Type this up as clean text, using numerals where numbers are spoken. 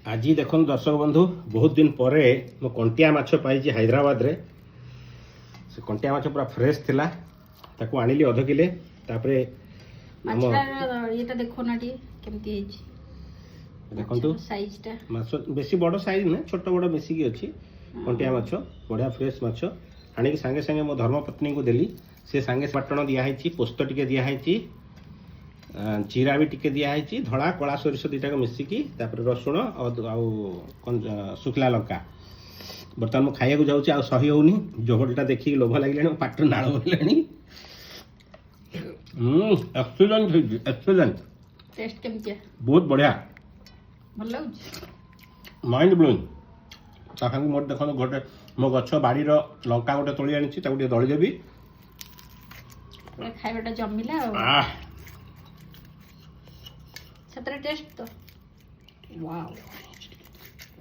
आज देखो दर्शक बंधु बहुत दिन पर मो कंटिया माछ पाई हैदराबाद रे से कंटिया माछ पूरा फ्रेश थिला ताको आनिली अध किले तापरे ये देखो ना केमती देखंतु साइज टा माछ बेसी बड़ साइज ना छोट बड़ बेसी की अछि कंटिया माछ बढ़िया फ्रेश माछ आनी संगे संगे मो धर्मपत्नी को देली से संगे पाटण दिया है पोस्त टिके दिया है जीरा भी टिके दिया है धड़ा कला सोरिष दुटा मिसिकी रसुण शुखला लंका बर्तमान मुझे खाइक जाऊँगी आ सही होनी जोहलटा देखिए लोभ लगे पाट नाल बोलानी एक्सीलेंट एक्सीलेंट टेस्ट केमतिया बहुत बढ़िया भल लागुଛି माइंड ब्लोइंग ताकि मोर देखो गोटे मो गछ बाड़ी लंका गोटे तोली आनी दली देवी खाइबाटा जमिला सतरा टेस्ट तो वाओ